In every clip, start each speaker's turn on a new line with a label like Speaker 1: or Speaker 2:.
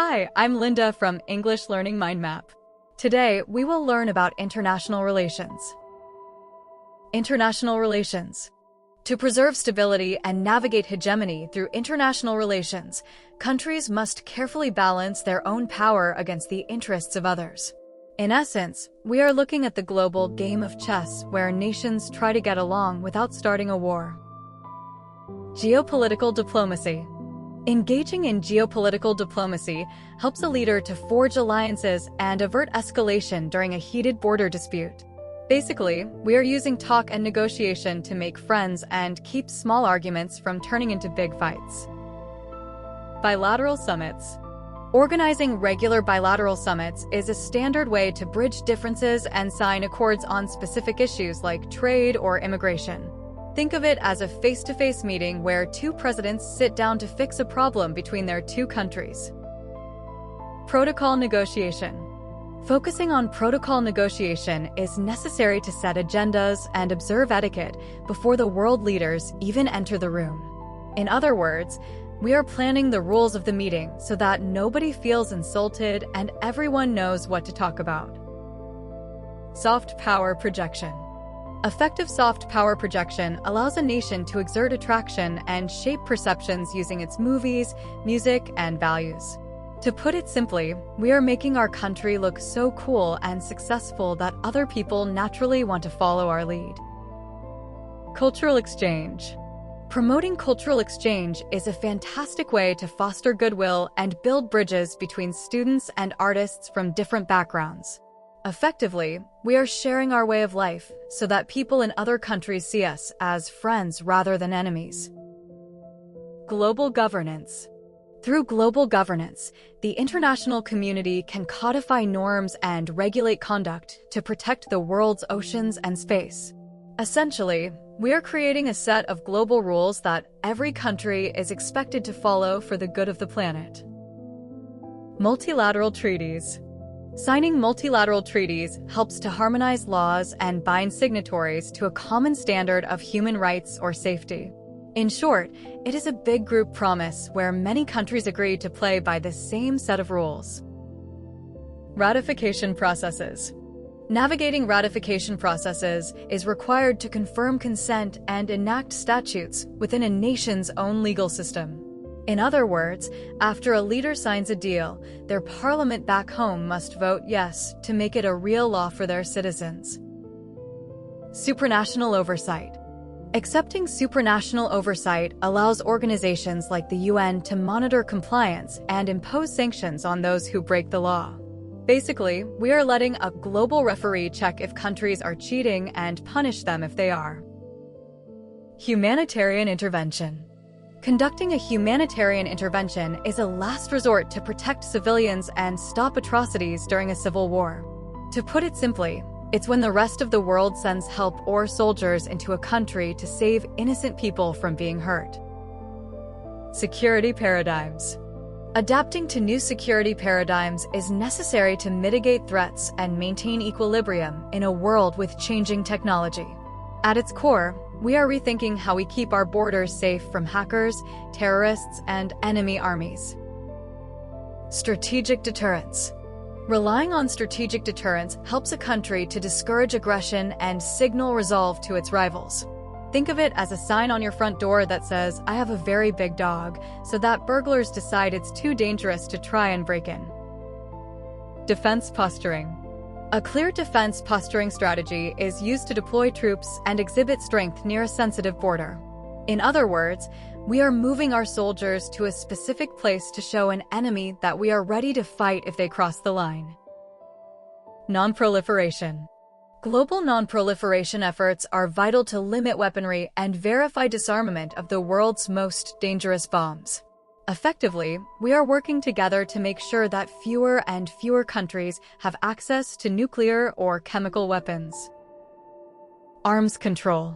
Speaker 1: Hi, I'm Linda from English Learning Mind Map. Today, we will learn about international relations. International relations. To preserve stability and navigate hegemony through international relations, countries must carefully balance their own power against the interests of others. In essence, we are looking at the global game of chess where nations try to get along without starting a war. Geopolitical diplomacy. Engaging in geopolitical diplomacy helps a leader to forge alliances and avert escalation during a heated border dispute. Basically, we are using talk and negotiation to make friends and keep small arguments from turning into big fights. Bilateral summits. Organizing regular bilateral summits is a standard way to bridge differences and sign accords on specific issues like trade or immigration. Think of it as a face-to-face meeting where two presidents sit down to fix a problem between their two countries. Protocol negotiation. Focusing on protocol negotiation is necessary to set agendas and observe etiquette before the world leaders even enter the room. In other words, we are planning the rules of the meeting so that nobody feels insulted and everyone knows what to talk about. Soft power projection. Effective soft power projection allows a nation to exert attraction and shape perceptions using its movies, music, and values. To put it simply, we are making our country look so cool and successful that other people naturally want to follow our lead. Cultural exchange. Promoting cultural exchange is a fantastic way to foster goodwill and build bridges between students and artists from different backgrounds. Effectively, we are sharing our way of life so that people in other countries see us as friends rather than enemies. Global governance. Through global governance, the international community can codify norms and regulate conduct to protect the world's oceans and space. Essentially, we are creating a set of global rules that every country is expected to follow for the good of the planet. Multilateral treaties. Signing multilateral treaties helps to harmonize laws and bind signatories to a common standard of human rights or safety. In short, it is a big group promise where many countries agree to play by the same set of rules. Ratification processes. Navigating ratification processes is required to confirm consent and enact statutes within a nation's own legal system. In other words, after a leader signs a deal, their parliament back home must vote yes to make it a real law for their citizens. Supranational oversight. Accepting supranational oversight allows organizations like the UN to monitor compliance and impose sanctions on those who break the law. Basically, we are letting a global referee check if countries are cheating and punish them if they are. Humanitarian intervention. Conducting a humanitarian intervention is a last resort to protect civilians and stop atrocities during a civil war. To put it simply, it's when the rest of the world sends help or soldiers into a country to save innocent people from being hurt. Security paradigms. Adapting to new security paradigms is necessary to mitigate threats and maintain equilibrium in a world with changing technology. At its core, we are rethinking how we keep our borders safe from hackers, terrorists, and enemy armies. Strategic deterrence. Relying on strategic deterrence helps a country to discourage aggression and signal resolve to its rivals. Think of it as a sign on your front door that says, "I have a very big dog," so that burglars decide it's too dangerous to try and break in. Defense posturing. A clear defense posturing strategy is used to deploy troops and exhibit strength near a sensitive border. In other words, we are moving our soldiers to a specific place to show an enemy that we are ready to fight if they cross the line. Non-proliferation. Global non-proliferation efforts are vital to limit weaponry and verify disarmament of the world's most dangerous bombs. Effectively, we are working together to make sure that fewer and fewer countries have access to nuclear or chemical weapons. Arms control.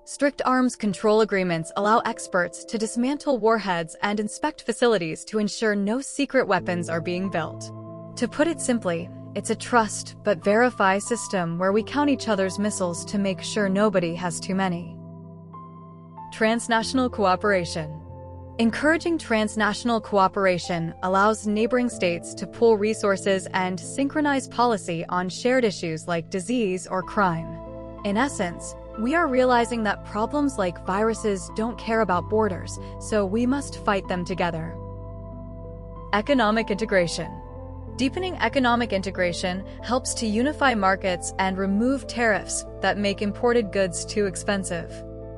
Speaker 1: Strict arms control agreements allow experts to dismantle warheads and inspect facilities to ensure no secret weapons are being built. To put it simply, it's a trust but verify system where we count each other's missiles to make sure nobody has too many. Transnational cooperation. Encouraging transnational cooperation allows neighboring states to pool resources and synchronize policy on shared issues like disease or crime. In essence, we are realizing that problems like viruses don't care about borders, so we must fight them together. Economic integration. Deepening economic integration helps to unify markets and remove tariffs that make imported goods too expensive.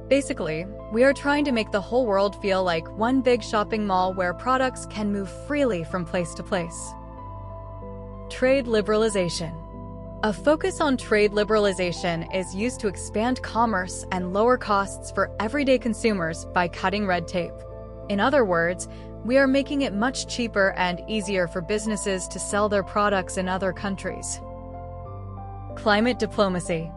Speaker 1: Basically, we are trying to make the whole world feel like one big shopping mall where products can move freely from place to place. Trade liberalization. A focus on trade liberalization is used to expand commerce and lower costs for everyday consumers by cutting red tape. In other words, we are making it much cheaper and easier for businesses to sell their products in other countries. Climate diplomacy.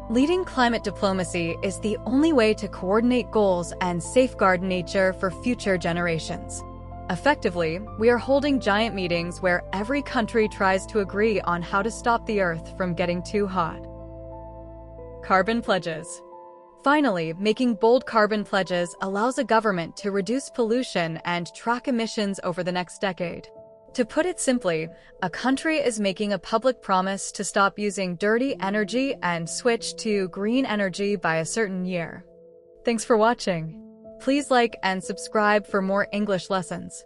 Speaker 1: Leading climate diplomacy is the only way to coordinate goals and safeguard nature for future generations. Effectively, we are holding giant meetings where every country tries to agree on how to stop the Earth from getting too hot. Carbon pledges. Finally, making bold carbon pledges allows a government to reduce pollution and track emissions over the next decade. To put it simply, a country is making a public promise to stop using dirty energy and switch to green energy by a certain year. Thanks for watching. Please like and subscribe for more English lessons.